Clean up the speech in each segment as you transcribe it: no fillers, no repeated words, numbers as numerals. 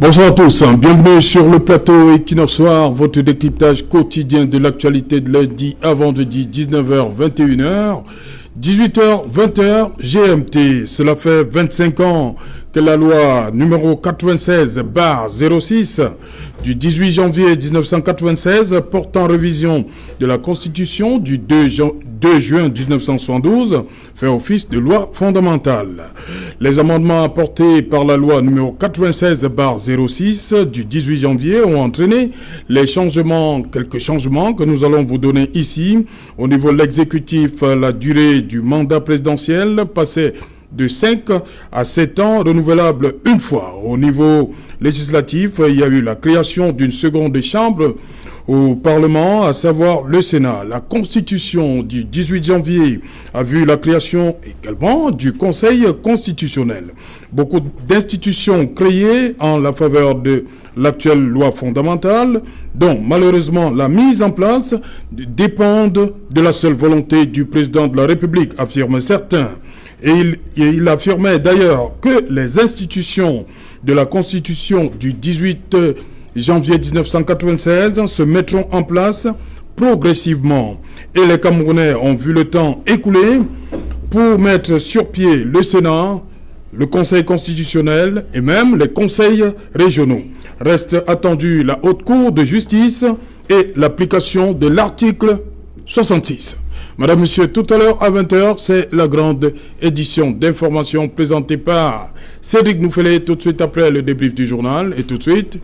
Bonsoir à tous, bienvenue sur le plateau Equinox Soir, votre décryptage quotidien de l'actualité de lundi à vendredi 19h, 21h, 18h, 20h, GMT. Cela fait 25 ans que la loi numéro 96/06 du 18 janvier 1996 portant révision de la Constitution du 2 juin 1972 fait office de loi fondamentale. Les amendements apportés par la loi numéro 96/06 du 18 janvier ont entraîné quelques changements que nous allons vous donner ici. Au niveau de l'exécutif, la durée du mandat présidentiel passait de 5 à 7 ans, renouvelable une fois. Au niveau législatif, il y a eu la création d'une seconde chambre au Parlement, à savoir le Sénat. La Constitution du 18 janvier a vu la création également du Conseil constitutionnel. Beaucoup d'institutions créées en la faveur de l'actuelle loi fondamentale, dont malheureusement la mise en place dépendent de la seule volonté du président de la République, affirment certains. Et il affirmait d'ailleurs que les institutions de la Constitution du 18 janvier 1996 se mettront en place progressivement. Et les Camerounais ont vu le temps écouler pour mettre sur pied le Sénat, le Conseil constitutionnel et même les conseils régionaux. Reste attendu la Haute Cour de justice et l'application de l'article 66. Madame, Monsieur, tout à l'heure à 20h, c'est la grande édition d'information présentée par Cédric Nouffelé, tout de suite après le débrief du journal et tout de suite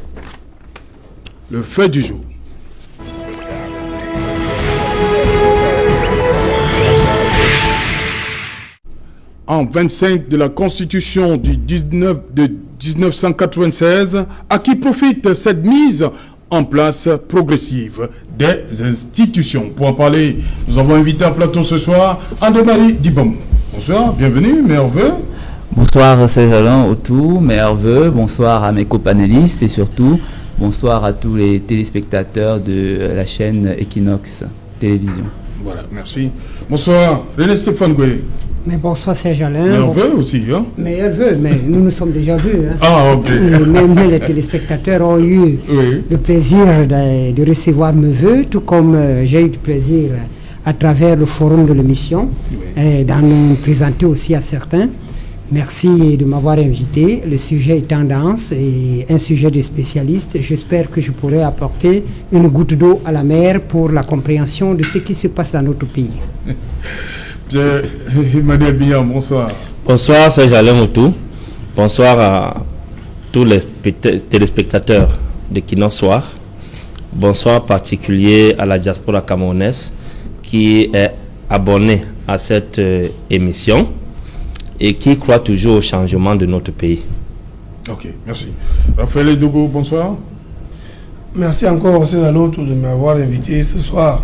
le fait du jour. En 25 de la Constitution de 1996, à qui profite cette mise en place progressive des institutions. Pour en parler, nous avons invité en plateau ce soir André-Marie Dibom. Bonsoir, bienvenue, meilleurs vœux. Bonsoir Serge-Alain autour, meilleurs vœux. Bonsoir à mes copanélistes et surtout bonsoir à tous les téléspectateurs de la chaîne Equinox Télévision. Voilà, merci. Bonsoir René-Stéphane Goué. Mais bonsoir Serge-Alain. Meilleurs vœux aussi, hein? Meilleurs vœux, mais nous nous sommes déjà vus. Hein. Ah, ok. Même les téléspectateurs ont eu le plaisir de recevoir mes vœux, tout comme j'ai eu du plaisir à travers le forum de l'émission, d'en nous présenter aussi à certains. Merci de m'avoir invité. Le sujet est tendance et un sujet de spécialiste. J'espère que je pourrai apporter une goutte d'eau à la mer pour la compréhension de ce qui se passe dans notre pays. Emmanuel Billard, bonsoir. Bonsoir Serge-Alain Moutou. Bonsoir à tous les téléspectateurs de Equinox Soir. Bonsoir en particulier à la diaspora camerounaise qui est abonnée à cette émission et qui croit toujours au changement de notre pays. Ok, merci. Raphaël Edogo, bonsoir. Merci encore Serge-Alain Moutou de m'avoir invité ce soir.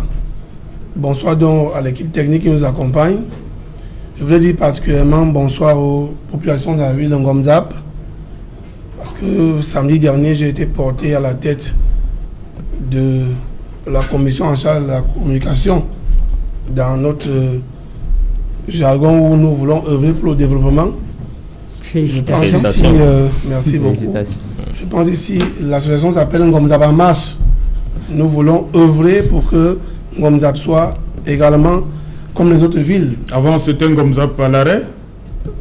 Bonsoir donc à l'équipe technique qui nous accompagne. Je voulais dire particulièrement bonsoir aux populations de la ville de Ngomzap. Parce que samedi dernier, j'ai été porté à la tête de la commission en charge de la communication dans notre jargon où nous voulons œuvrer pour le développement. Félicitations. Merci beaucoup. Je pense ici, l'association s'appelle Ngomzap en marche. Nous voulons œuvrer pour que Ngomzap soit également comme les autres villes. Avant, c'était Ngomzap à l'arrêt?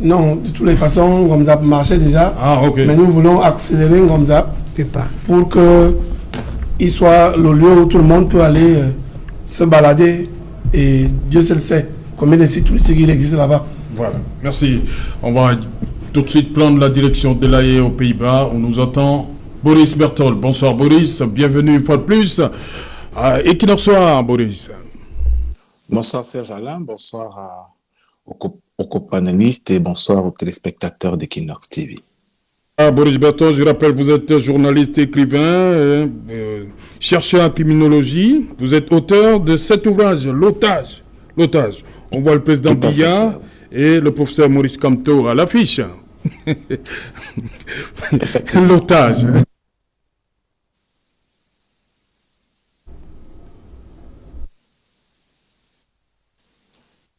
Non, de toutes les façons, Ngomzap marchait déjà. Ah, ok. Mais nous voulons accélérer Ngomzap pour qu'il soit le lieu où tout le monde peut aller se balader. Et Dieu seul sait combien de sites touristiques il existe là-bas. Voilà, merci. On va tout de suite prendre la direction de l'AE aux Pays-Bas. On nous attend Boris Bertol. Bonsoir Boris, bienvenue une fois de plus. Equinox Soir, Boris. Bonsoir Serge-Alain, bonsoir aux copanélistes et bonsoir aux téléspectateurs d'Equinox TV. Boris Bertol, je rappelle, vous êtes journaliste, écrivain, chercheur en criminologie. Vous êtes auteur de cet ouvrage, L'Otage. On voit le président Biya et le professeur Maurice Kamto à l'affiche. L'Otage.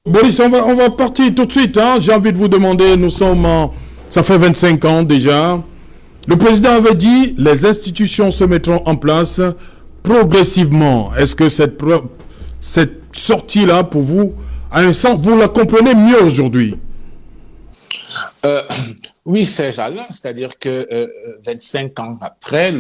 Boris, on va partir tout de suite. Hein. J'ai envie de vous demander, ça fait 25 ans déjà Le président avait dit les institutions se mettront en place progressivement. Est-ce que cette sortie-là, pour vous, a un sens? Vous la comprenez mieux aujourd'hui? Oui, Serge Alain, c'est-à-dire que 25 ans après,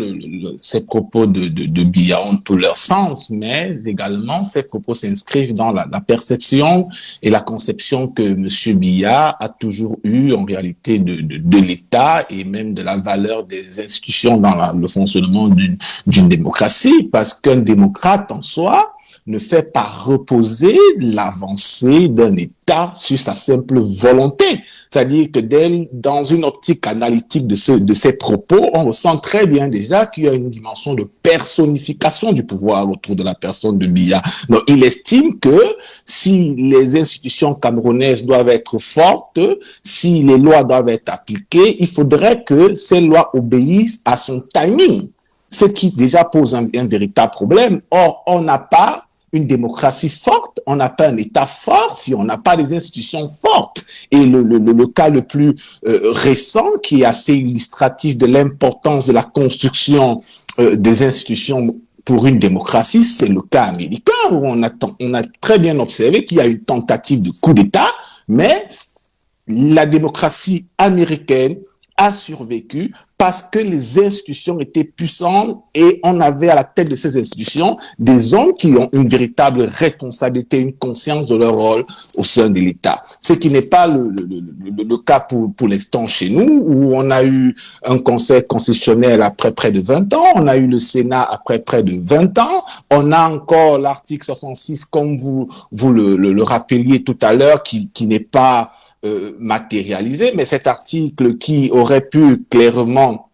ces propos de Biya ont tout leur sens, mais également ces propos s'inscrivent dans la perception et la conception que M. Biya a toujours eue en réalité de l'État et même de la valeur des institutions dans le fonctionnement d'une démocratie, parce qu'un démocrate en soi ne fait pas reposer l'avancée d'un État sur sa simple volonté. C'est-à-dire que dans une optique analytique de ces propos, on ressent très bien déjà qu'il y a une dimension de personnification du pouvoir autour de la personne de Biya. Donc, il estime que si les institutions camerounaises doivent être fortes, si les lois doivent être appliquées, il faudrait que ces lois obéissent à son timing. Ce qui déjà pose un véritable problème. Or, on n'a pas une démocratie forte, on n'a pas un État fort si on n'a pas des institutions fortes. Et le cas le plus récent, qui est assez illustratif de l'importance de la construction des institutions pour une démocratie, c'est le cas américain, où on a très bien observé qu'il y a une tentative de coup d'État, mais la démocratie américaine a survécu parce que les institutions étaient puissantes et on avait à la tête de ces institutions des hommes qui ont une véritable responsabilité, une conscience de leur rôle au sein de l'État. Ce qui n'est pas le cas pour l'instant chez nous, où on a eu un conseil constitutionnel après près de 20 ans, on a eu le Sénat après près de 20 ans, on a encore l'article 66, comme vous le rappeliez tout à l'heure, qui n'est pas matérialisé, mais cet article qui aurait pu clairement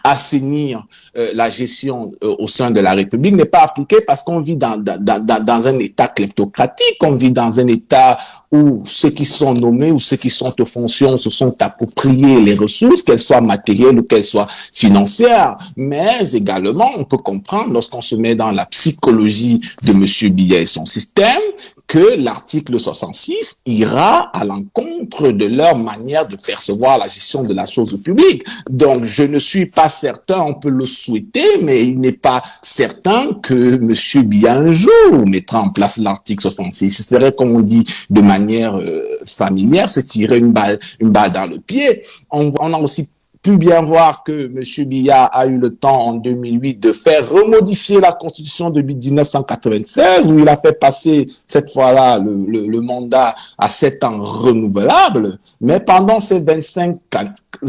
assainir la gestion au sein de la République n'est pas appliqué parce qu'on vit dans un État kleptocratique, on vit dans un État où ceux qui sont nommés ou ceux qui sont aux fonctions se sont appropriés les ressources, qu'elles soient matérielles ou qu'elles soient financières. Mais également, on peut comprendre, lorsqu'on se met dans la psychologie de M. Biya et son système, que l'article 66 ira à l'encontre de leur manière de percevoir la gestion de la chose publique. Donc, je ne suis pas certain, on peut le souhaiter, mais il n'est pas certain que M. Biya un jour mettra en place l'article 66. Ce serait, comme on dit de manière familière, se tirer une balle dans le pied. On a aussi pu bien voir que M. Biya a eu le temps en 2008 de faire remodifier la constitution de 1996 où il a fait passer cette fois-là le mandat à 7 ans renouvelable, mais pendant ces 25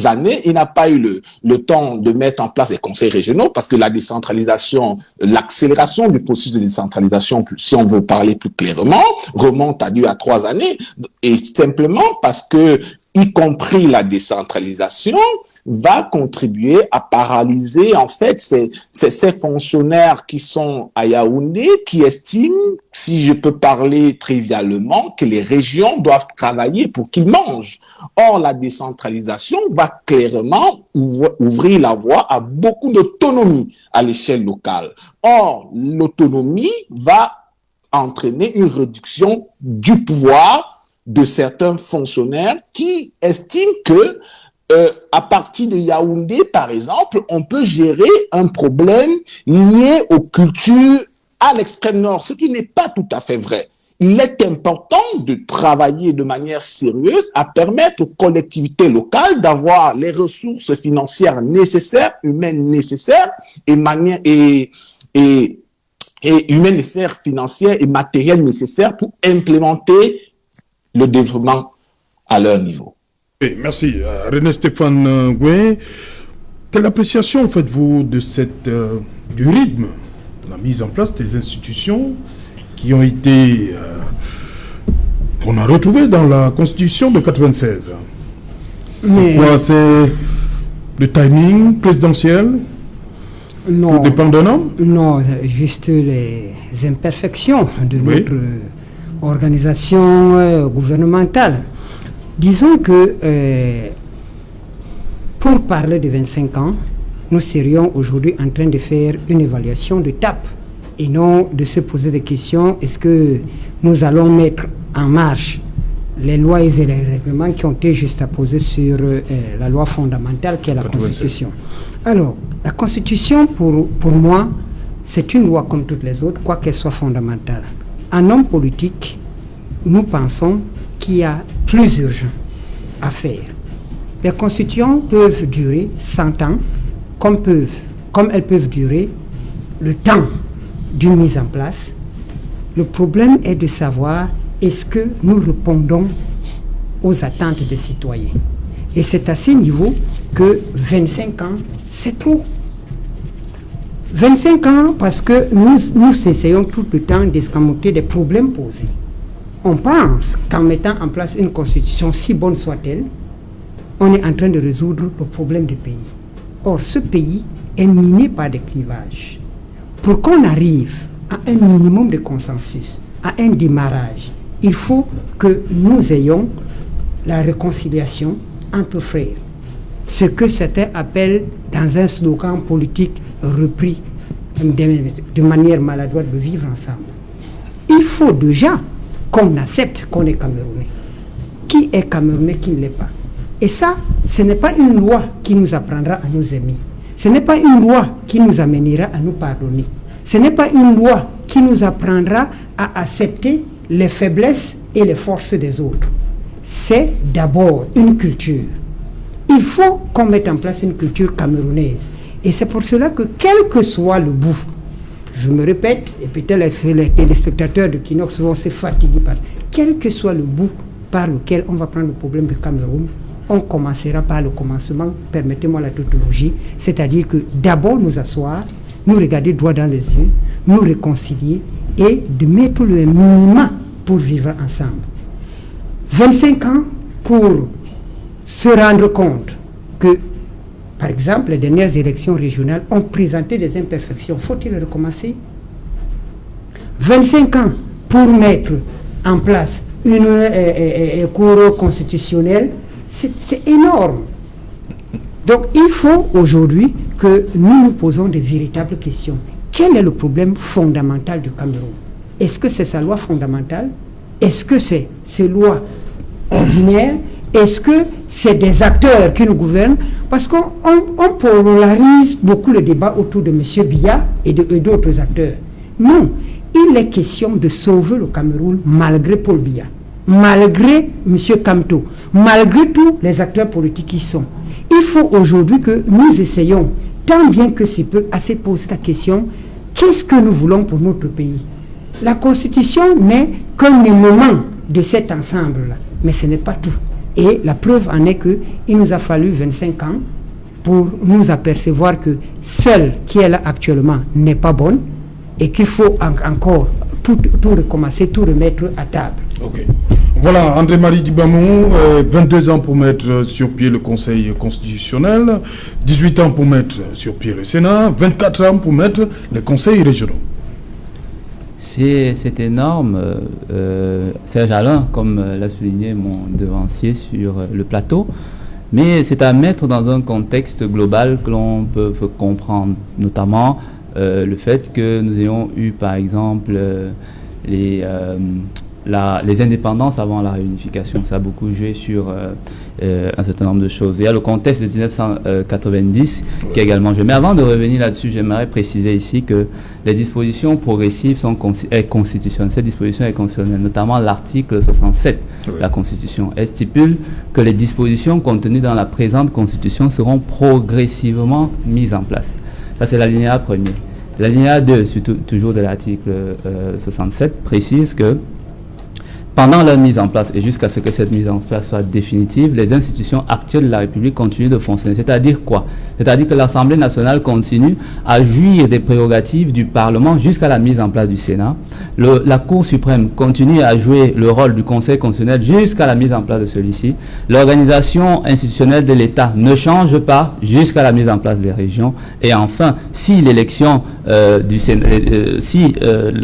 années, il n'a pas eu le temps de mettre en place les conseils régionaux parce que la décentralisation, l'accélération du processus de décentralisation, si on veut parler plus clairement, remonte à 3 années et simplement parce que y compris la décentralisation, va contribuer à paralyser en fait ces fonctionnaires qui sont à Yaoundé, qui estiment, si je peux parler trivialement, que les régions doivent travailler pour qu'ils mangent. Or, la décentralisation va clairement ouvrir la voie à beaucoup d'autonomie à l'échelle locale. Or, l'autonomie va entraîner une réduction du pouvoir de certains fonctionnaires qui estiment que à partir de Yaoundé, par exemple, on peut gérer un problème lié aux cultures à l'extrême nord, ce qui n'est pas tout à fait vrai. Il est important de travailler de manière sérieuse à permettre aux collectivités locales d'avoir les ressources financières nécessaires, humaines nécessaires humaines nécessaires, financières et matérielles nécessaires pour implémenter le développement à leur niveau. Oui, merci. René Stéphane Gouin, quelle appréciation faites-vous de du rythme de la mise en place des institutions qui ont été qu'on a retrouvées dans la Constitution de 96? C'est quoi? C'est le timing présidentiel? Non. Tout dépendant? Non, juste les imperfections de notre organisation gouvernementale. Disons que pour parler de 25 ans, nous serions aujourd'hui en train de faire une évaluation d'étape et non de se poser des questions. Est-ce que nous allons mettre en marche les lois et les règlements qui ont été juxtaposés sur la loi fondamentale qui est la Constitution. Alors, la Constitution, pour moi, c'est une loi comme toutes les autres, quoi qu'elle soit fondamentale. En homme politique, nous pensons qu'il y a plus urgent à faire. Les constitutions peuvent durer 100 ans, comme elles peuvent durer le temps d'une mise en place. Le problème est de savoir est-ce que nous répondons aux attentes des citoyens. Et c'est à ce niveau que 25 ans, c'est trop. 25 ans parce que nous essayons tout le temps d'escamoter des problèmes posés. On pense qu'en mettant en place une constitution, si bonne soit-elle, on est en train de résoudre le problème du pays. Or, ce pays est miné par des clivages. Pour qu'on arrive à un minimum de consensus, à un démarrage, il faut que nous ayons la réconciliation entre frères. Ce que certains appellent, dans un slogan politique repris de manière maladroite, de vivre ensemble. Il faut déjà qu'on accepte qu'on est Camerounais. Qui est Camerounais, qui ne l'est pas? Et ça, ce n'est pas une loi qui nous apprendra à nous aimer. Ce n'est pas une loi qui nous amènera à nous pardonner. Ce n'est pas une loi qui nous apprendra à accepter les faiblesses et les forces des autres. C'est d'abord une culture. Il faut qu'on mette en place une culture camerounaise. Et c'est pour cela que, quel que soit le bout, je me répète, et peut-être les téléspectateurs de Kinox vont se fatiguer par quel que soit le bout par lequel on va prendre le problème du Cameroun, on commencera par le commencement, permettez-moi la tautologie, c'est-à-dire que d'abord nous asseoir, nous regarder droit dans les yeux, nous réconcilier et de mettre le minimum pour vivre ensemble. 25 ans pour se rendre compte que, par exemple, les dernières élections régionales ont présenté des imperfections. Faut-il recommencer? 25 ans pour mettre en place une cour constitutionnelle, c'est énorme. Donc il faut aujourd'hui que nous nous posons de véritables questions. Quel est le problème fondamental du Cameroun? Est-ce que c'est sa loi fondamentale? Est-ce que c'est ses lois ordinaires? Est-ce que c'est des acteurs qui nous gouvernent? Parce qu'on polarise beaucoup le débat autour de M. Biya et d'autres acteurs. Non, il est question de sauver le Cameroun malgré Paul Biya, malgré M. Kamto, malgré tous les acteurs politiques qui sont. Il faut aujourd'hui que nous essayions, tant bien que si peu, à se poser la question, qu'est-ce que nous voulons pour notre pays? La Constitution n'est qu'un élément de cet ensemble-là, mais ce n'est pas tout. Et la preuve en est qu'il nous a fallu 25 ans pour nous apercevoir que celle qui est là actuellement n'est pas bonne et qu'il faut encore tout recommencer, tout remettre à table. Ok. Voilà, André-Marie Dibamou, 22 ans pour mettre sur pied le Conseil constitutionnel, 18 ans pour mettre sur pied le Sénat, 24 ans pour mettre les conseils régionaux. C'est énorme. Serge Alain, comme l'a souligné mon devancier sur le plateau, mais c'est à mettre dans un contexte global que l'on peut comprendre, notamment le fait que nous ayons eu par exemple les indépendances avant la réunification. Ça a beaucoup joué sur un certain nombre de choses. Il y a le contexte de 1990 qui est également joué. Mais avant de revenir là-dessus, j'aimerais préciser ici que les dispositions progressives sont constitutionnelles. Cette disposition est constitutionnelle, notamment l'article 67 de la Constitution. Elle stipule que les dispositions contenues dans la présente Constitution seront progressivement mises en place. Ça, c'est l'alinéa premier. L'alinéa 2, toujours de l'article 67, précise que pendant leur mise en place et jusqu'à ce que cette mise en place soit définitive, les institutions actuelles de la République continuent de fonctionner. C'est-à-dire quoi? C'est-à-dire que l'Assemblée nationale continue à jouir des prérogatives du Parlement jusqu'à la mise en place du Sénat. La Cour suprême continue à jouer le rôle du Conseil constitutionnel jusqu'à la mise en place de celui-ci. L'organisation institutionnelle de l'État ne change pas jusqu'à la mise en place des régions. Et enfin, si l'élection la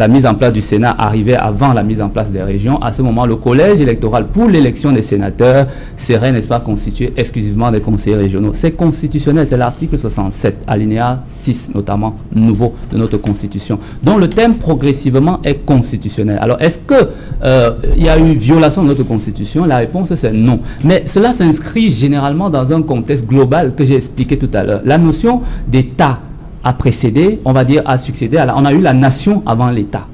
mise en place du Sénat arrivait avant la mise en place des régions, à ce moment, le collège électoral pour l'élection des sénateurs serait, n'est-ce pas, constitué exclusivement des conseillers régionaux. C'est constitutionnel, c'est l'article 67, alinéa 6, notamment nouveau de notre Constitution, dont le thème progressivement est constitutionnel. Alors, est-ce que il y a eu violation de notre Constitution? La réponse, c'est non. Mais cela s'inscrit généralement dans un contexte global que j'ai expliqué tout à l'heure. La notion d'État a précédé, on va dire, a succédé on a eu la nation avant l'État.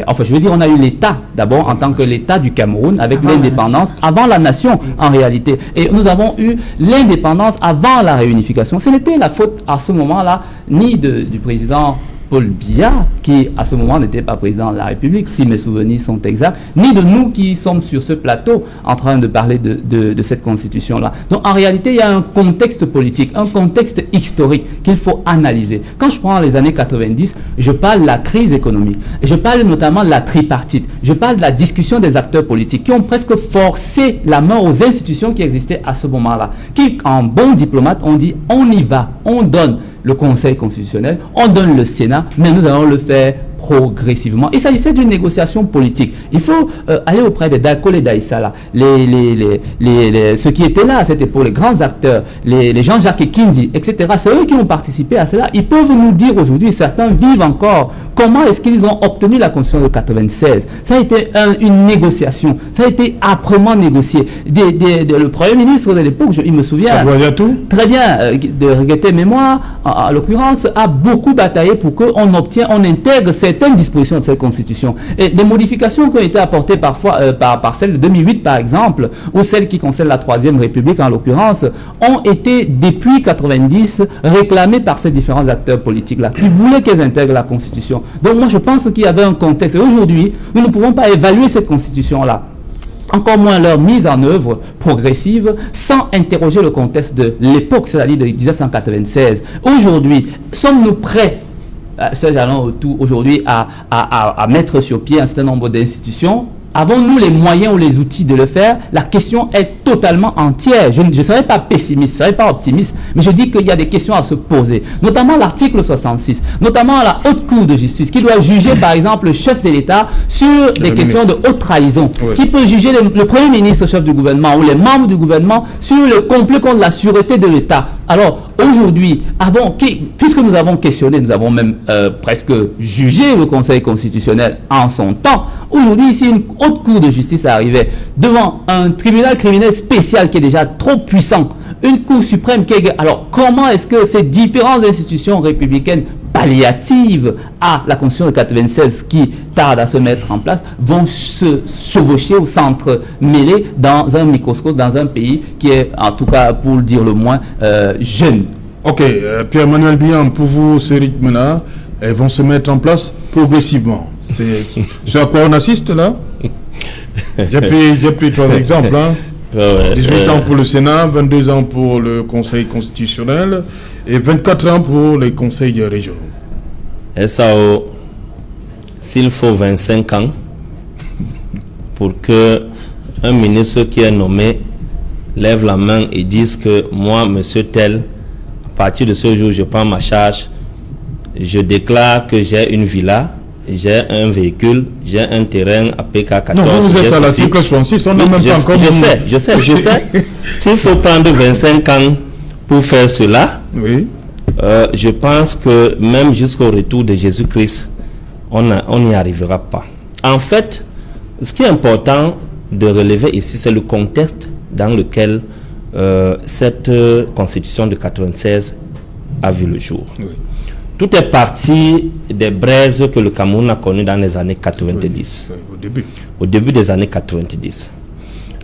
Enfin, je veux dire, on a eu l'État d'abord en tant que l'État du Cameroun avec l'indépendance avant la nation en réalité. Et nous avons eu l'indépendance avant la réunification. Ce n'était la faute à ce moment-là ni du président Paul Biya, qui à ce moment n'était pas président de la République, si mes souvenirs sont exacts, ni de nous qui sommes sur ce plateau en train de parler de cette constitution-là. Donc en réalité, il y a un contexte politique, un contexte historique qu'il faut analyser. Quand je prends les années 90, je parle de la crise économique, je parle notamment de la tripartite, je parle de la discussion des acteurs politiques qui ont presque forcé la main aux institutions qui existaient à ce moment-là, qui, en bon diplomate, ont dit on y va, on donne le Conseil constitutionnel, on donne le Sénat, mais nous allons le faire progressivement. Il s'agissait d'une négociation politique. Il faut aller auprès des Dakol et d'Aïssa, là. Ceux qui étaient là, c'était pour les grands acteurs, les Jean-Jacques Ekindi, etc. C'est eux qui ont participé à cela. Ils peuvent nous dire aujourd'hui, certains vivent encore, comment est-ce qu'ils ont obtenu la Constitution de 96. Ça a été une négociation. Ça a été âprement négocié. Le Premier ministre de l'époque, il me souviens... Ça voit tout. Très bien, de regretter mémoire, en l'occurrence, a beaucoup bataillé pour qu'on intègre certaines dispositions de cette constitution. Et les modifications qui ont été apportées parfois par celle de 2008 par exemple, ou celles qui concernent la Troisième République en l'occurrence, ont été depuis 90 réclamées par ces différents acteurs politiques-là, qui voulaient qu'elles intègrent la constitution. Donc moi je pense qu'il y avait un contexte. Et aujourd'hui, nous ne pouvons pas évaluer cette constitution-là, encore moins leur mise en œuvre progressive, sans interroger le contexte de l'époque, c'est-à-dire de 1996. Aujourd'hui, sommes-nous prêts, aujourd'hui, à mettre sur pied un certain nombre d'institutions? Avons-nous les moyens ou les outils de le faire? La question est totalement entière. Je ne serai pas pessimiste, je ne serai pas optimiste, mais je dis qu'il y a des questions à se poser. Notamment l'article 66, notamment la Haute Cour de justice, qui doit juger par exemple le chef de l'État sur des questions de haute trahison, qui peut juger le Premier ministre, chef du gouvernement, ou les membres du gouvernement sur le complot contre la sûreté de l'État. Alors, aujourd'hui, puisque nous avons questionné, nous avons même presque jugé le Conseil constitutionnel en son temps, aujourd'hui, ici, une haute cour de justice arrivait devant un tribunal criminel spécial qui est déjà trop puissant, une cour suprême qui est... Alors, comment est-ce que ces différentes institutions républicaines palliatives à la Constitution de 96 qui tarde à se mettre en place vont se chevaucher ou s'entremêler dans un microscope, dans un pays qui est, en tout cas, pour le dire le moins, jeune. Ok, Pierre-Emmanuel Biyan, pour vous, ces rythmes-là, elles vont se mettre en place progressivement. C'est à quoi on assiste là? J'ai pris 3 exemples. Hein. 18 ans pour le Sénat, 22 ans pour le Conseil constitutionnel et 24 ans pour les conseils régionaux. SAO, s'il faut 25 ans pour que un ministre qui est nommé lève la main et dise que moi, monsieur tel, à partir de ce jour, je prends ma charge, je déclare que j'ai une villa, j'ai un véhicule, j'ai un terrain à PK14. Non, vous êtes à l'article 66, on n'a même pas encore... Je sais. S'il faut prendre 25 ans pour faire cela, oui. Je pense que même jusqu'au retour de Jésus-Christ, on n'y arrivera pas. En fait, ce qui est important de relever ici, c'est le contexte dans lequel cette constitution de 96 a vu le jour. Oui. Tout est parti des braises que le Cameroun a connues dans les années 90. Oui, au début des années 90.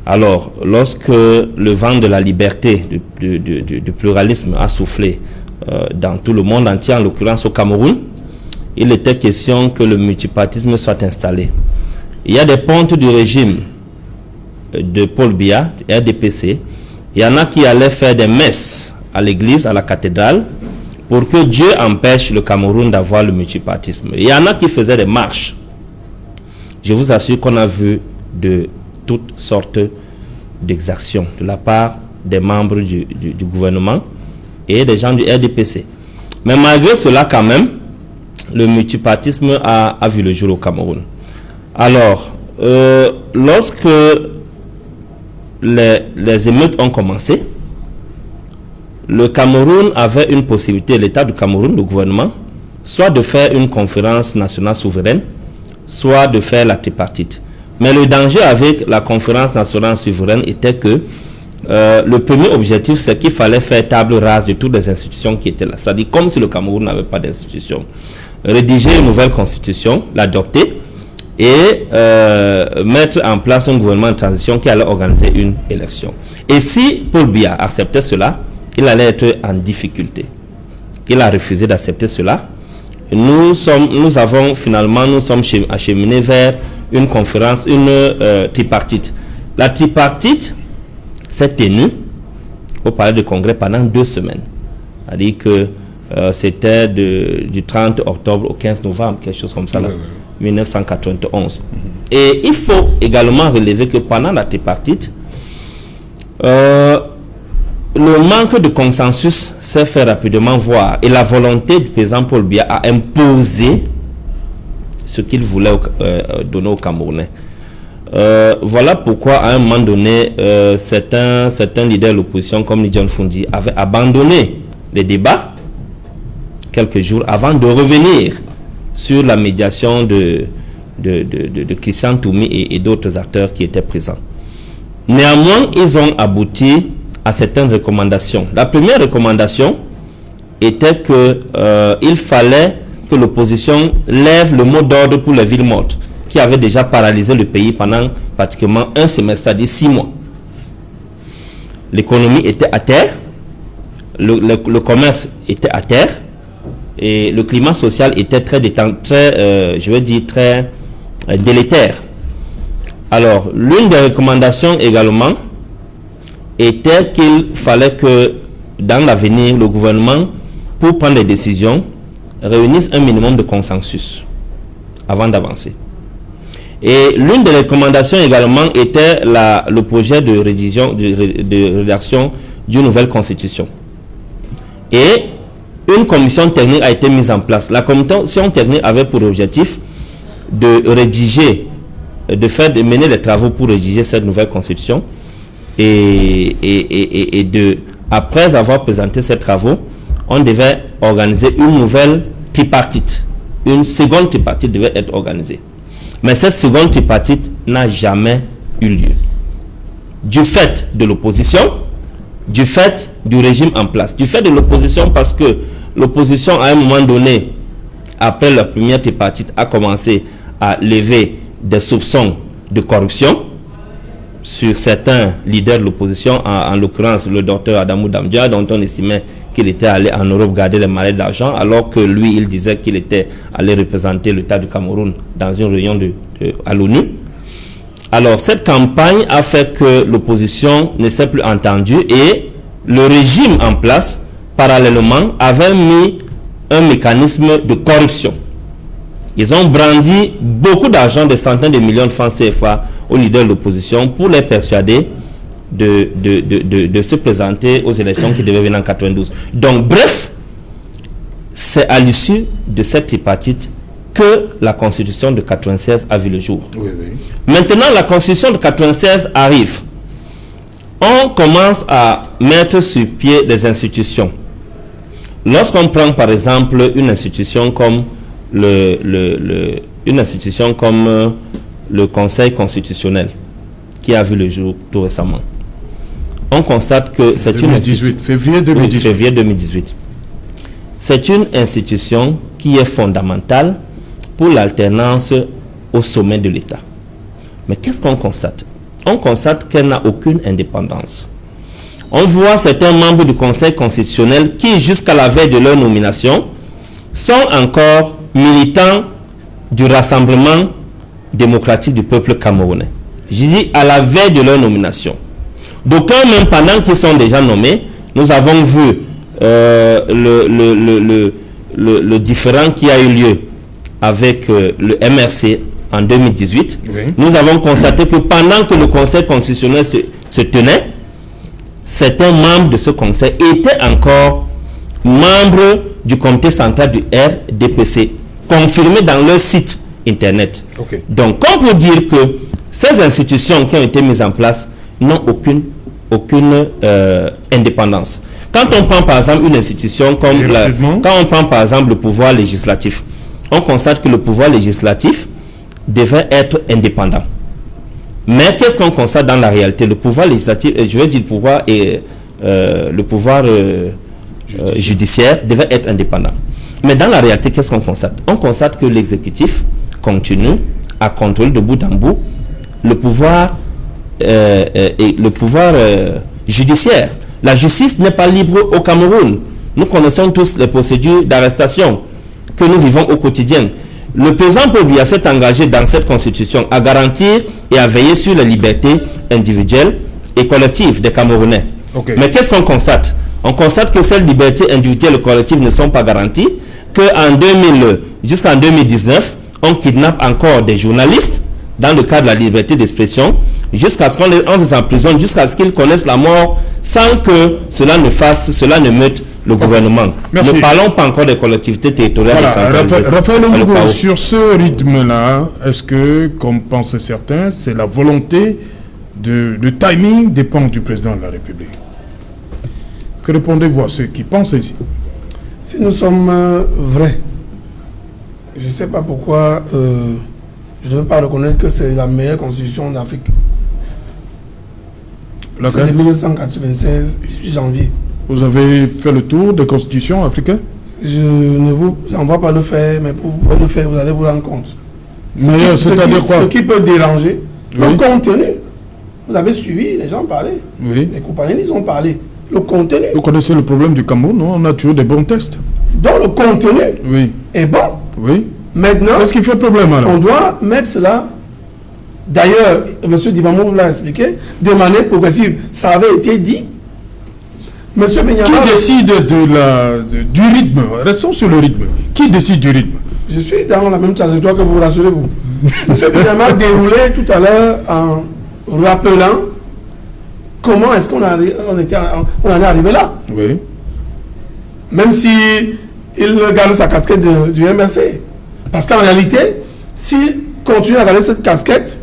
Alors, lorsque le vent de la liberté, du pluralisme a soufflé dans tout le monde entier, en l'occurrence au Cameroun, il était question que le multipartisme soit installé. Il y a des pontes du régime de Paul Biya, RDPC. Il y en a qui allaient faire des messes à l'église, à la cathédrale, pour que Dieu empêche le Cameroun d'avoir le multipartisme. Il y en a qui faisaient des marches. Je vous assure qu'on a vu de toutes sortes d'exactions de la part des membres du gouvernement et des gens du RDPC. Mais malgré cela, quand même, le multipartisme a vu le jour au Cameroun. Alors, lorsque les émeutes ont commencé, le Cameroun avait une possibilité, l'État du Cameroun, le gouvernement, soit de faire une conférence nationale souveraine, soit de faire la tripartite. Mais le danger avec la conférence nationale souveraine était que le premier objectif, c'est qu'il fallait faire table rase de toutes les institutions qui étaient là. C'est-à-dire comme si le Cameroun n'avait pas d'institution. Rédiger une nouvelle constitution, l'adopter et mettre en place un gouvernement de transition qui allait organiser une élection. Et si Paul Biya acceptait cela, il allait être en difficulté. Il a refusé d'accepter cela. Nous sommes acheminés vers une conférence, une tripartite. La tripartite s'est tenue au Palais du Congrès pendant 2 semaines. C'est-à-dire que c'était du 30 octobre au 15 novembre, quelque chose comme ça, là, 1991. Et il faut également relever que pendant la tripartite, le manque de consensus s'est fait rapidement voir et la volonté du président Paul Biya a imposé ce qu'il voulait donner aux Camerounais. Voilà pourquoi à un moment donné, certains leaders de l'opposition comme John Fundi avaient abandonné les débats quelques jours avant de revenir sur la médiation de Christian Toumi et d'autres acteurs qui étaient présents. Néanmoins, ils ont abouti à certaines recommandations. La première recommandation était qu'il fallait que l'opposition lève le mot d'ordre pour les villes mortes, qui avait déjà paralysé le pays pendant pratiquement un semestre, c'est-à-dire 6 mois. L'économie était à terre, le commerce était à terre, et le climat social était très délétère. Alors, l'une des recommandations également était qu'il fallait que dans l'avenir, le gouvernement, pour prendre des décisions, réunisse un minimum de consensus avant d'avancer. Et l'une des recommandations également était le projet de rédaction d'une nouvelle constitution. Et une commission technique a été mise en place. La commission technique avait pour objectif de mener les travaux pour rédiger cette nouvelle constitution. Et après avoir présenté ces travaux, on devait organiser une nouvelle tripartite. Une seconde tripartite devait être organisée. Mais cette seconde tripartite n'a jamais eu lieu. Du fait de l'opposition, du fait du régime en place. Du fait de l'opposition parce que l'opposition à un moment donné, après la première tripartite, a commencé à lever des soupçons de corruption sur certains leaders de l'opposition, en l'occurrence le docteur Adamou Damdia, dont on estimait qu'il était allé en Europe garder les malais d'argent, alors que lui, il disait qu'il était allé représenter l'État du Cameroun dans une réunion à l'ONU. Alors, cette campagne a fait que l'opposition ne s'est plus entendue et le régime en place, parallèlement, avait mis un mécanisme de corruption. Ils ont brandi beaucoup d'argent, des centaines de millions de francs CFA aux leaders de l'opposition pour les persuader de se présenter aux élections qui devaient venir en 92. Donc, bref, c'est à l'issue de cette tripartite que la constitution de 96 a vu le jour. Oui, oui. Maintenant, la constitution de 96 arrive. On commence à mettre sur pied des institutions. Lorsqu'on prend par exemple une institution comme le Conseil constitutionnel qui a vu le jour tout récemment, on constate que c'est une institution... Février 2018. Oui, février 2018. C'est une institution qui est fondamentale pour l'alternance au sommet de l'État. Mais qu'est-ce qu'on constate? On constate qu'elle n'a aucune indépendance. On voit certains membres du Conseil constitutionnel qui, jusqu'à la veille de leur nomination, sont encore militants du Rassemblement démocratique du peuple camerounais. Je dis à la veille de leur nomination. D'aucuns, même pendant qu'ils sont déjà nommés, nous avons vu le différend qui a eu lieu avec le MRC en 2018. Oui. Nous avons constaté que pendant que le Conseil constitutionnel se tenait, certains membres de ce conseil étaient encore membres du comité central du RDPC, confirmés dans leur site internet. Okay. Donc, on peut dire que Ces institutions qui ont été mises en place n'ont aucune indépendance. Quand on prend par exemple une institution comme quand on prend par exemple le pouvoir législatif, on constate que le pouvoir législatif devait être indépendant. Mais qu'est-ce qu'on constate dans la réalité? Le pouvoir législatif, je veux dire le pouvoir judiciaire devait être indépendant. Mais dans la réalité, qu'est-ce qu'on constate? On constate que l'exécutif continue à contrôler de bout en bout le pouvoir judiciaire. La justice n'est pas libre au Cameroun. Nous connaissons tous les procédures d'arrestation que nous vivons au quotidien. Le président Paul Biya s'est engagé dans cette constitution à garantir et à veiller sur les libertés individuelles et collectives des Camerounais. Okay. Mais qu'est-ce qu'on constate? On constate que ces libertés individuelles et collectives ne sont pas garanties, jusqu'en 2019, on kidnappe encore des journalistes dans le cadre de la liberté d'expression, jusqu'à ce qu'on les emprisonne, jusqu'à ce qu'ils connaissent la mort, sans que cela ne mette le gouvernement. Merci. Ne parlons pas encore des collectivités territoriales. Voilà. Raphaël, sur ce rythme-là, est-ce que, comme pensent certains, c'est la volonté le timing dépend du président de la République? Que répondez-vous à ceux qui pensent ainsi? Si nous sommes vrais, je ne sais pas pourquoi je ne veux pas reconnaître que c'est la meilleure constitution d'Afrique. C'est de 1996, 18 janvier. Vous avez fait le tour des constitutions africaines? Je ne vous envoie pas le faire, mais pour le faire, vous allez vous rendre compte. Ce qui peut déranger, oui. Le contenu. Vous avez suivi, les gens parlaient. Oui. Les compagnons, ils ont parlé. Le contenu. Vous connaissez le problème du Cameroun, non? On a toujours des bons textes. Donc le contenu est bon. Oui. Maintenant, qu'est-ce qui fait problème alors? On doit mettre cela. D'ailleurs, M. Dibamou l'a expliqué, de manière progressive. Ça avait été dit. M. Benyama. Qui décide du rythme? Restons sur le rythme. Qui décide du rythme? Je suis dans la même trajectoire que vous, rassurez-vous. M. Benyama a déroulé tout à l'heure en rappelant comment est-ce qu'on en est arrivé là. Oui. Même si il garde sa casquette du MRC. Parce qu'en réalité, s'il continue à garder cette casquette,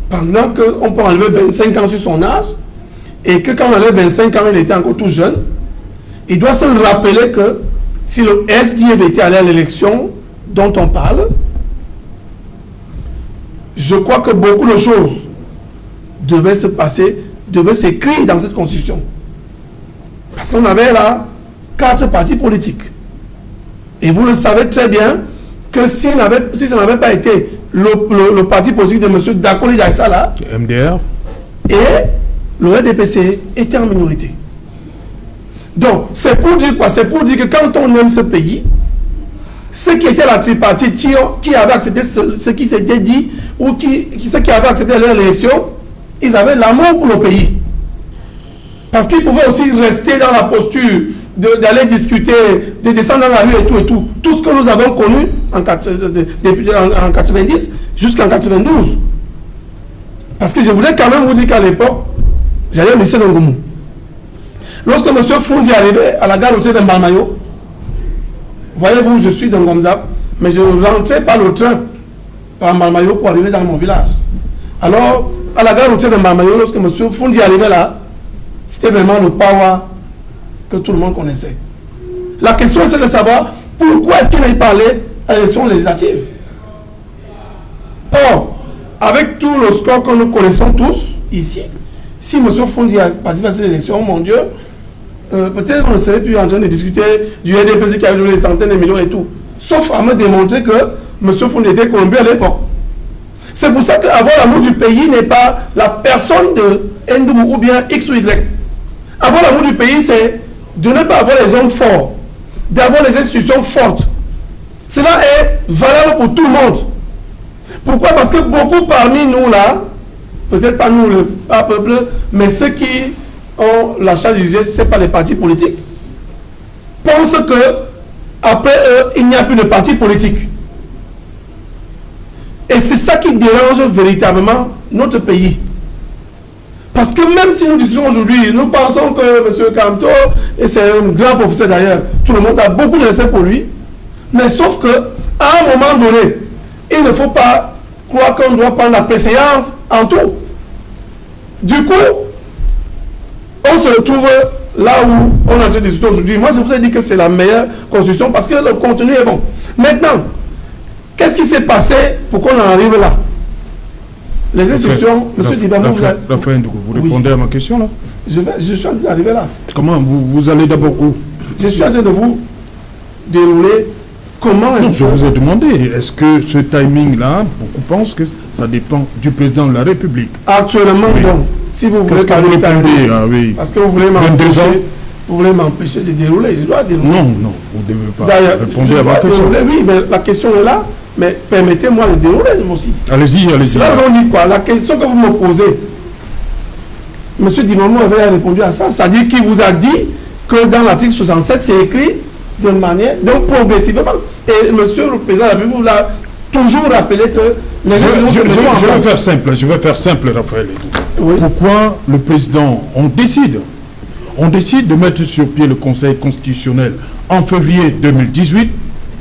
pendant qu'on peut enlever 25 ans sur son âge, et que quand on enlève 25 ans, il était encore tout jeune, il doit se rappeler que si le SDF était allé à l'élection dont on parle, je crois que beaucoup de choses devaient se passer, devaient s'écrire dans cette constitution. Parce qu'on avait là 4 partis politiques. Et vous le savez très bien que si ça n'avait pas été le parti politique de M. Dakoli Daïssa là, MDR, et le RDPC était en minorité. Donc, c'est pour dire quoi? C'est pour dire que quand on aime ce pays, ceux qui étaient la tripartite, qui avaient accepté ce qui s'était dit, ou ceux qui avaient accepté l'élection, ils avaient l'amour pour le pays. Parce qu'ils pouvaient aussi rester dans la posture d'aller discuter, de descendre dans la rue et tout et tout. Tout ce que nous avons connu en 90 jusqu'en 92. Parce que je voulais quand même vous dire qu'à l'époque, j'allais au lycée d'Ongoumou. Lorsque M. Fondi est arrivé à la gare routière de Mbalmayo, voyez-vous, je suis dans Ngomzap, mais je ne rentrais pas le train par Mbalmayo pour arriver dans mon village. Alors, à la gare routière de Mbalmayo, lorsque M. Fondi est arrivé là, c'était vraiment le power que tout le monde connaissait. La question c'est de savoir pourquoi est-ce qu'il n'a pas allé à l'élection législative. Or, avec tout le score que nous connaissons tous ici, si M. Fondi a participé à cette élection, mon Dieu, peut-être on ne serait plus en train de discuter du RDPC qui avait donné des centaines de millions et tout. Sauf à me démontrer que M. Fondi était corrompu à l'époque. C'est pour ça qu'avoir l'amour du pays n'est pas la personne de Ndoubou ou bien X ou Y. Avoir l'amour du pays, c'est de ne pas avoir les hommes forts, d'avoir les institutions fortes. Cela est valable pour tout le monde. Pourquoi? Parce que beaucoup parmi nous là, peut-être pas nous, le peuple, mais ceux qui ont la charge du sujet, ce n'est pas les partis politiques, pensent que après eux, il n'y a plus de partis politiques. Et c'est ça qui dérange véritablement notre pays. Parce que même si nous disons aujourd'hui, nous pensons que M. Kamto, et c'est un grand professeur d'ailleurs, tout le monde a beaucoup de respect pour lui, mais sauf que à un moment donné, il ne faut pas croient qu'on doit prendre la préséance en tout. Du coup, on se retrouve là où on est en train de discuter aujourd'hui. Moi, je vous ai dit que c'est la meilleure constitution parce que le contenu est bon. Maintenant, qu'est-ce qui s'est passé pour qu'on en arrive là? Les institutions, M. Dibamou, vous répondez à ma question là? Je suis en train d'arriver là. Comment vous allez d'abord où? Je suis en train de vous dérouler comment est-ce que... Je vous ai demandé, est-ce que ce timing-là, beaucoup pensent que ça dépend du président de la République? Actuellement, oui. Donc, si vous voulez parler de timing, parce que vous voulez m'empêcher de dérouler, je dois dérouler. Non, vous ne devez pas répondre à ma question. Oui, mais la question est là, mais permettez-moi de dérouler, moi aussi. Allez-y. Là, on dit quoi? La question que vous me posez, M. Dimamou avait répondu à ça. Ça dit qu'il vous a dit que dans l'article 67, c'est écrit de manière, donc progressivement. Et M. le Président de la République vous a toujours rappelé que... Je vais faire simple, Raphaël. Oui. Pourquoi le président, on décide de mettre sur pied le Conseil constitutionnel en février 2018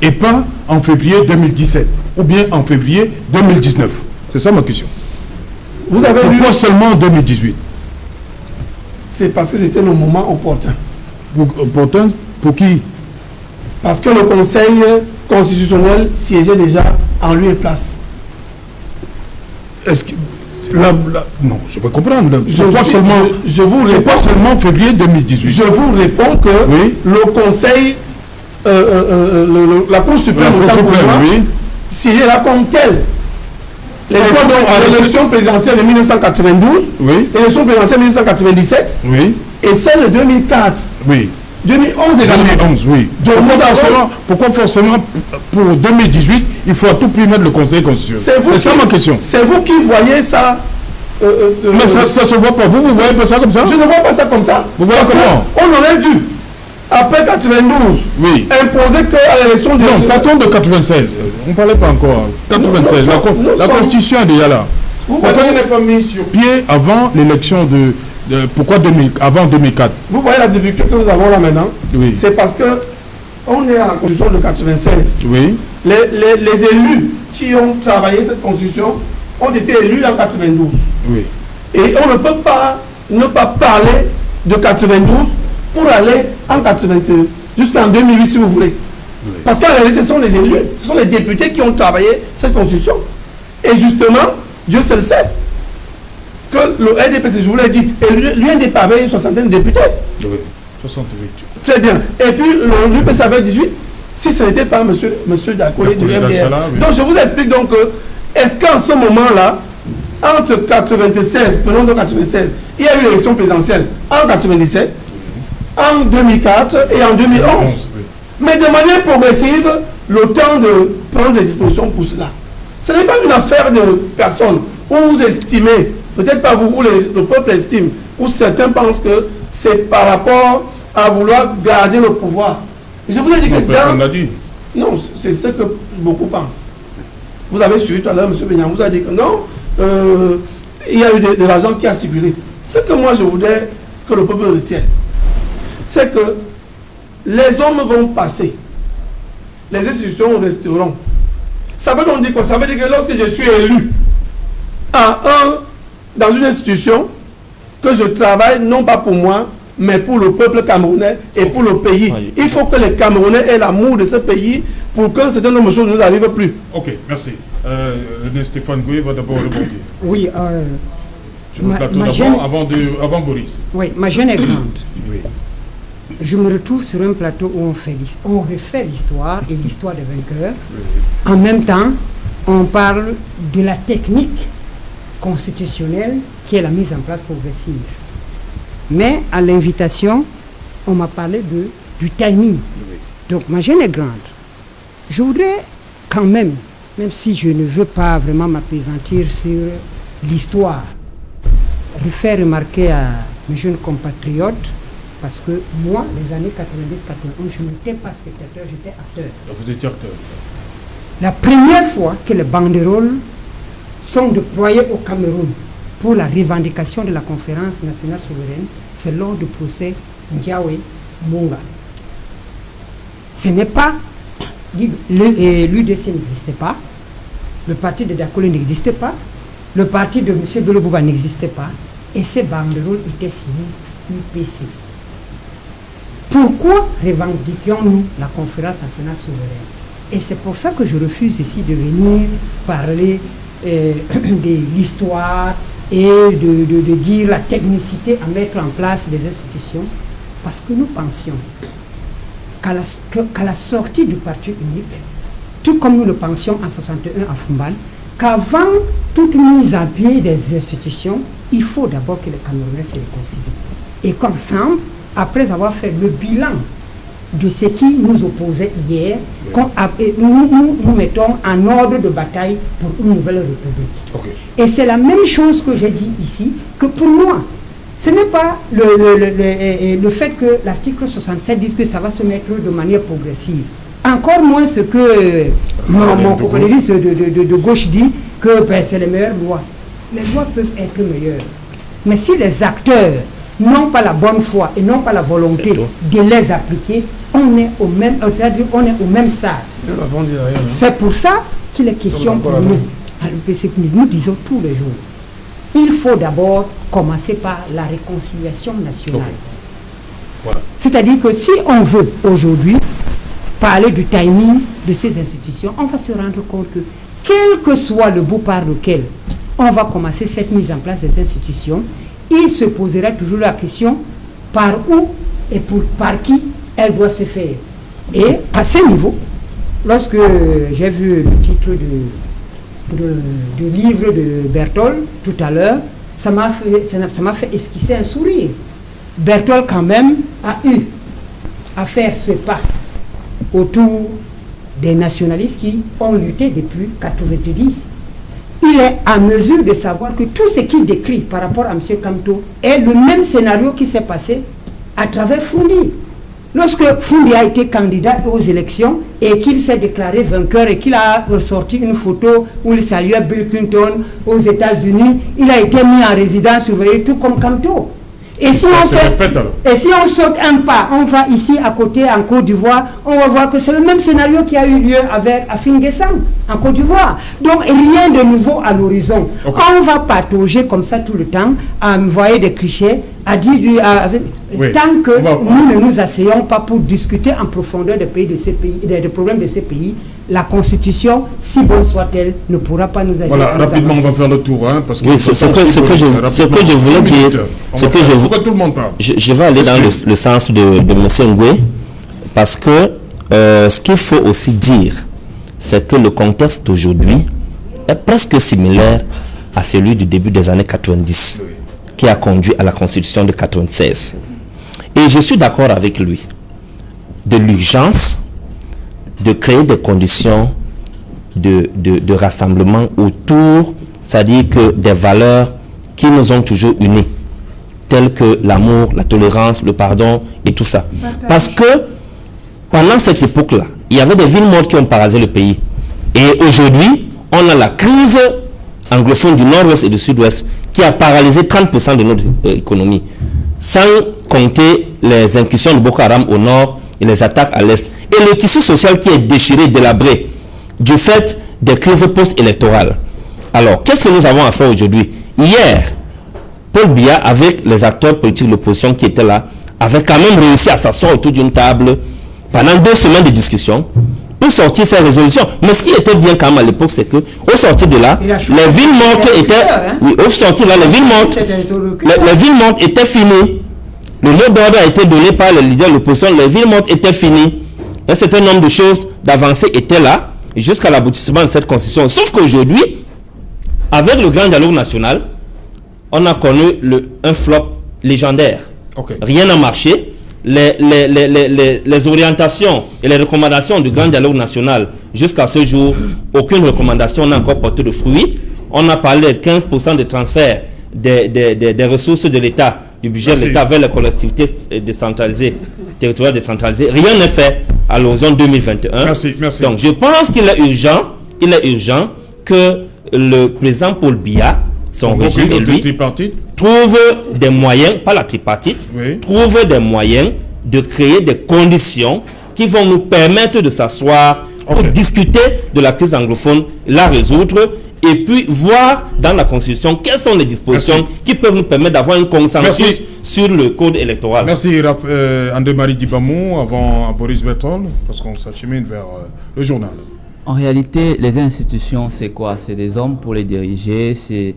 et pas en février 2017 ou bien en février 2019? C'est ça ma question. Vous avez Pourquoi seulement en 2018? C'est parce que c'était le moment opportun. Opportun pour qui? Parce que le Conseil constitutionnel siégeait déjà en lieu et place. Est-ce que... non, je veux comprendre. Je vous réponds seulement février 2018. Je vous réponds que oui. Le Conseil, la Cour suprême, oui. siégeait là comme tel. L'élection présidentielle de 1992, oui. L'élection présidentielle de 1997, oui. Et celle de 2004. Oui. 2011 également. 2011, oui. Donc pourquoi forcément pour 2018, il faut à tout prix mettre le Conseil constitutionnel? C'est ça ma question. C'est vous qui voyez ça. Mais ça se voit pas. Vous voyez pas ça comme ça? Je ne vois pas ça comme ça. Vous voyez comment? On aurait dû, après 92, oui. Imposer qu'à l'élection de... Non, partons de 96. On ne parlait pas encore. 96. La Constitution est déjà là. Pourquoi on n'est pas mis sur pied avant l'élection pourquoi avant 2004? Vous voyez la difficulté que nous avons là maintenant? Oui. C'est parce que on est à la Constitution de 96. Oui. Les élus qui ont travaillé cette Constitution ont été élus en 92. Oui. Et on ne peut pas ne pas parler de 92 pour aller en 81, jusqu'en 2008 si vous voulez. Oui. Parce qu'en réalité, ce sont les élus, ce sont les députés qui ont travaillé cette Constitution. Et justement, Dieu seul sait que le RDPC, je vous l'ai dit, l'UNDP avait une soixantaine de députés. Oui, 68. Très bien. Et puis l'UPC avait 18, si ce n'était pas monsieur Dakoye du MDR. Oui. Donc je vous explique donc que, est-ce qu'en ce moment-là, entre 96, prenons donc 96, il y a eu l'élection présidentielle en 97, en 2004 et en 2011. Oui. Mais de manière progressive, le temps de prendre des dispositions pour cela. Ce n'est pas une affaire de personne où vous estimez, peut-être pas vous, ou le peuple estime, où certains pensent que c'est par rapport à vouloir garder le pouvoir. Je vous ai dit que personne l'a dit. Non, c'est ce que beaucoup pensent. Vous avez suivi tout à l'heure, M. Benyam, vous a dit que non, il y a eu de l'argent qui a circulé. Ce que moi je voudrais que le peuple retienne, c'est que les hommes vont passer, les institutions resteront. Ça veut donc dire quoi? Ça veut dire que lorsque je suis élu dans une institution, que je travaille non pas pour moi, mais pour le peuple camerounais et pour le pays. Oui. Il faut que les Camerounais aient l'amour de ce pays pour que certain nombre de choses ne nous arrivent plus. Ok, merci. Stéphane Gouye va d'abord répondre. Oui, je me plateau d'abord avant Boris. Oui, ma gêne est grande. Oui. Je me retrouve sur un plateau où on refait l'histoire et l'histoire des vainqueurs. Oui. En même temps, on parle de la technique constitutionnelle qui est la mise en place progressive. Mais à l'invitation, on m'a parlé du timing. Oui. Donc ma gêne est grande. Je voudrais quand même si je ne veux pas vraiment m'appesantir sur l'histoire, faire remarquer à mes jeunes compatriotes, parce que moi, les années 90-91, je n'étais pas spectateur, j'étais acteur. Vous étiez acteur. La première fois que les banderoles sont déployées au Cameroun pour la revendication de la conférence nationale souveraine, c'est lors du procès Ndiaye Munga. Ce n'est pas, l'UDC n'existait pas, le parti de Dakolo n'existait pas, le parti de M. Belobouba n'existait pas, et ces banderoles étaient signées UPC. Pourquoi revendiquions-nous la conférence nationale souveraine? Et c'est pour ça que je refuse ici de venir parler de l'histoire et de dire la technicité à mettre en place des institutions, parce que nous pensions qu'à la sortie du parti unique, tout comme nous le pensions en 61 à Fumbal, qu'avant toute mise à pied des institutions, il faut d'abord que les Camerounais se réconcilient. Et qu'ensemble, après avoir fait le bilan de ce qui nous opposait hier, nous mettons en ordre de bataille pour une nouvelle république. Okay. Et c'est la même chose que j'ai dit ici, que pour moi, ce n'est pas le fait que l'article 67 dise que ça va se mettre de manière progressive. Encore moins ce que mon co-collégiste de gauche dit, que c'est les meilleures lois. Les lois peuvent être meilleures. Mais si les acteurs n'ont pas la bonne foi et n'ont pas la volonté de les appliquer, on est au même, c'est-à-dire on est au même stade. C'est pour ça qu'il est question pour nous. Nous disons tous les jours, il faut d'abord commencer par la réconciliation nationale. Okay. Voilà. C'est-à-dire que si on veut aujourd'hui parler du timing de ces institutions, on va se rendre compte que quel que soit le bout par lequel on va commencer cette mise en place des institutions, il se posera toujours la question par où et par qui elle doit se faire. Et à ce niveau, lorsque j'ai vu le titre du livre de Berthold tout à l'heure, ça m'a fait esquisser un sourire. Berthold quand même a eu à faire ce pas autour des nationalistes qui ont lutté depuis 1990. Il est à mesure de savoir que tout ce qu'il décrit par rapport à M. Kamto est le même scénario qui s'est passé à travers Foundi. Lorsque Foundi a été candidat aux élections et qu'il s'est déclaré vainqueur et qu'il a ressorti une photo où il saluait Bill Clinton aux États-Unis, il a été mis en résidence surveillée tout comme Kamto. Et si on saute un pas, on va ici à côté en Côte d'Ivoire, on va voir que c'est le même scénario qui a eu lieu avec Afin Guessam en Côte d'Ivoire. Donc rien de nouveau à l'horizon. Okay. On va patauger comme ça tout le temps, à envoyer des clichés, à dire tant que nous ne nous asseyons pas pour discuter en profondeur des problèmes de ces pays, la Constitution, si bonne soit-elle, ne pourra pas nous aider. Voilà, rapidement, on va faire le tour. Hein, parce que oui, ce que je voulais dire, tout le monde parle. Je vais aller dans le sens de M. Ngoué, parce que ce qu'il faut aussi dire, c'est que le contexte d'aujourd'hui est presque similaire à celui du début des années 90, qui a conduit à la Constitution de 96. Et je suis d'accord avec lui de l'urgence de créer des conditions de rassemblement autour, c'est-à-dire que des valeurs qui nous ont toujours unis, telles que l'amour, la tolérance, le pardon et tout ça. Parce que pendant cette époque-là, il y avait des villes mortes qui ont parasé le pays. Et aujourd'hui, on a la crise anglophone du nord-ouest et du sud-ouest qui a paralysé 30% de notre économie, sans compter les incursions de Boko Haram au nord et les attaques à l'est. Et le tissu social qui est déchiré, délabré, du fait des crises post-électorales. Alors, qu'est-ce que nous avons à faire aujourd'hui? Hier, Paul Biya, avec les acteurs politiques de l'opposition qui étaient là, avait quand même réussi à s'asseoir autour d'une table pendant 2 semaines de discussion pour sortir ces résolutions. Mais ce qui était bien quand même à l'époque, c'est que au sortir de là, les villes mortes étaient... Oui, au sortir de là, les villes mortes étaient finies. Le mot d'ordre a été donné par les leaders de l'opposition. Les villes mortes étaient finies. Un certain nombre de choses d'avancées étaient là jusqu'à l'aboutissement de cette constitution. Sauf qu'aujourd'hui, avec le grand dialogue national, on a connu un flop légendaire. Okay. Rien n'a marché. Les orientations et les recommandations du grand dialogue national, jusqu'à ce jour, aucune recommandation n'a encore porté de fruits. On a parlé de 15% de transfert des ressources de l'État, du budget de l'État vers les collectivités décentralisées, territoriales décentralisées. Rien n'est fait à l'horizon 2021. Merci. Donc je pense qu'il est urgent que le président Paul Biya, son régime et lui, trouve des moyens, pas la tripartite, trouve des moyens de créer des conditions qui vont nous permettre de s'asseoir pour discuter de la crise anglophone, la résoudre, et puis voir dans la Constitution quelles sont les dispositions qui peuvent nous permettre d'avoir un consensus sur le code électoral. Merci André-Marie Dibamou, avant Boris Berthold, parce qu'on s'achemine vers le journal. En réalité, les institutions, c'est quoi? C'est des hommes pour les diriger, c'est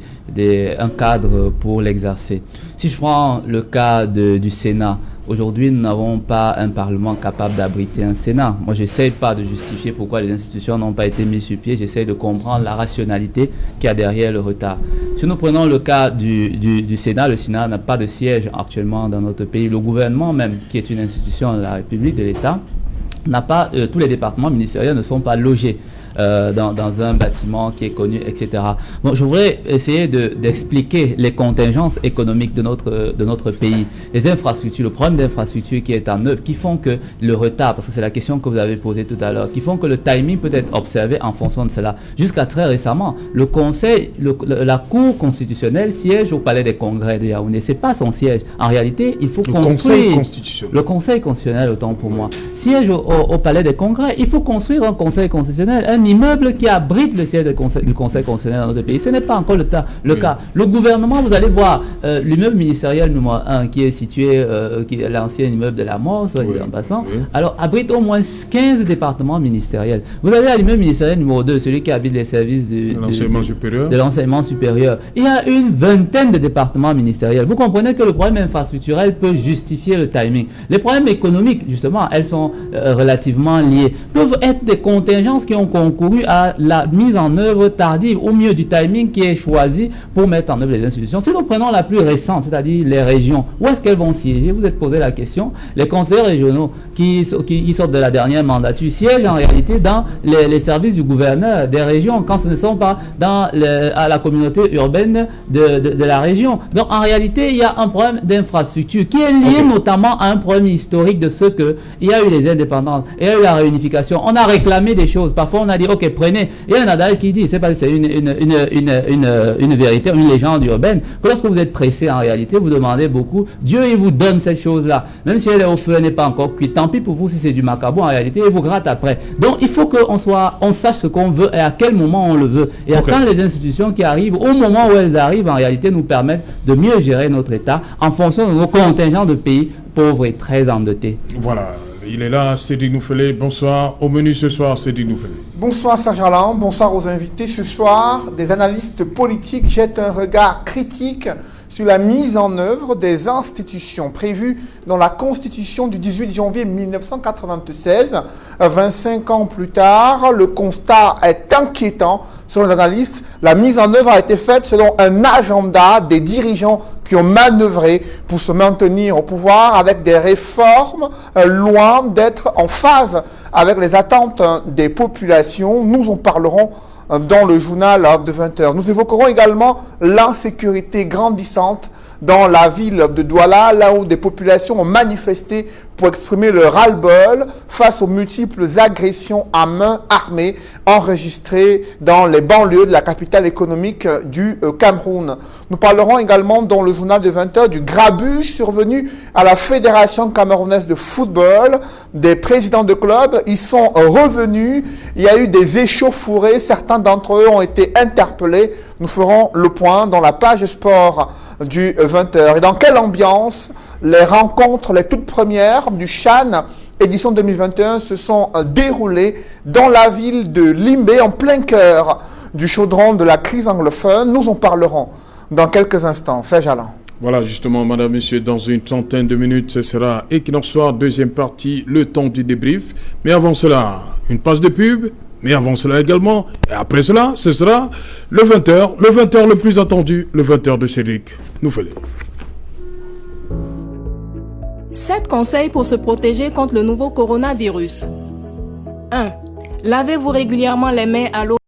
un cadre pour l'exercer. Si je prends le cas du Sénat, aujourd'hui, nous n'avons pas un Parlement capable d'abriter un Sénat. Moi, je n'essaie pas de justifier pourquoi les institutions n'ont pas été mises sur pied. J'essaie de comprendre la rationalité qu'il y a derrière le retard. Si nous prenons le cas du Sénat, le Sénat n'a pas de siège actuellement dans notre pays. Le gouvernement même, qui est une institution de la République, de l'État, n'a pas, tous les départements ministériels ne sont pas logés dans un bâtiment qui est connu, etc. Bon, je voudrais essayer d'expliquer les contingences économiques de notre pays, les infrastructures, le problème d'infrastructure qui est en œuvre, qui font que le retard, parce que c'est la question que vous avez posée tout à l'heure, qui font que le timing peut être observé en fonction de cela. Jusqu'à très récemment, le Conseil, la Cour constitutionnelle siège au Palais des Congrès de Yaoundé. C'est pas son siège. En réalité, il faut construire... Le Conseil constitutionnel, autant pour moi, siège au Palais des Congrès. Il faut construire un Conseil constitutionnel, un immeuble qui abrite le siège du Conseil constitutionnel dans notre pays. Ce n'est pas encore le cas. Le gouvernement, vous allez voir, l'immeuble ministériel numéro 1 qui est situé, qui est l'ancien immeuble de la mort, soit dit en passant, alors abrite au moins 15 départements ministériels. Vous avez l'immeuble ministériel numéro 2, celui qui habite les services de l'enseignement supérieur. Il y a une vingtaine de départements ministériels. Vous comprenez que le problème infrastructurel peut justifier le timing. Les problèmes économiques, justement, elles sont relativement liées, peuvent être des contingences qui ont concouru à la mise en œuvre tardive, au mieux du timing qui est choisi pour mettre en œuvre les institutions. Si nous prenons la plus récente, c'est-à-dire les régions, où est-ce qu'elles vont siéger? Vous êtes posé la question. Les conseillers régionaux qui sortent de la dernière mandature siègent en réalité dans les services du gouverneur des régions, quand ce ne sont pas à la communauté urbaine de la région. Donc en réalité, il y a un problème d'infrastructure qui est lié notamment à un problème historique de ce que il y a eu les indépendances, il y a eu la réunification, on a réclamé des choses. Parfois on a dit ok, prenez. Il y a un adage qui dit, c'est pas, c'est une vérité, une légende urbaine, que lorsque vous êtes pressé en réalité, vous demandez beaucoup, Dieu il vous donne cette chose-là, même si elle est au feu, elle n'est pas encore cuite. Tant pis pour vous si c'est du macabo, en réalité il vous gratte après. Donc il faut qu'on sache ce qu'on veut et à quel moment on le veut. Et quand les institutions qui arrivent, au moment où elles arrivent, en réalité nous permettent de mieux gérer notre État en fonction de nos contingents de pays pauvres et très endettés. Voilà. Il est là, Cédric Noufelé. Bonsoir. Au menu ce soir, Cédric Noufelé. Bonsoir Serge Alain, bonsoir aux invités. Ce soir, des analystes politiques jettent un regard critique sur la mise en œuvre des institutions prévues dans la Constitution du 18 janvier 1996. 25 ans plus tard, le constat est inquiétant. Selon les analystes, la mise en œuvre a été faite selon un agenda des dirigeants qui ont manœuvré pour se maintenir au pouvoir avec des réformes loin d'être en phase avec les attentes des populations. Nous en parlerons dans le journal de 20h. Nous évoquerons également l'insécurité grandissante dans la ville de Douala, là où des populations ont manifesté pour exprimer leur ras-le-bol face aux multiples agressions à main armée enregistrées dans les banlieues de la capitale économique du Cameroun. Nous parlerons également dans le journal de 20h du grabuge survenu à la Fédération camerounaise de football. Des présidents de clubs, ils sont revenus. Il y a eu des échauffourées. Certains d'entre eux ont été interpellés. Nous ferons le point dans la page sport du 20h. Et dans quelle ambiance les rencontres, les toutes premières du CHAN édition 2021 se sont déroulées dans la ville de Limbé, en plein cœur du chaudron de la crise anglophone. Nous en parlerons dans quelques instants. Serge Alain. Voilà, justement, madame, monsieur, dans une trentaine de minutes, ce sera Equinox Soir, deuxième partie, le temps du débrief. Mais avant cela, une page de pub. Mais avant cela également, et après cela, ce sera le 20h, le 20h le plus attendu, le 20h de Cédric Noufelé. 7 conseils pour se protéger contre le nouveau coronavirus. 1. Lavez-vous régulièrement les mains à l'eau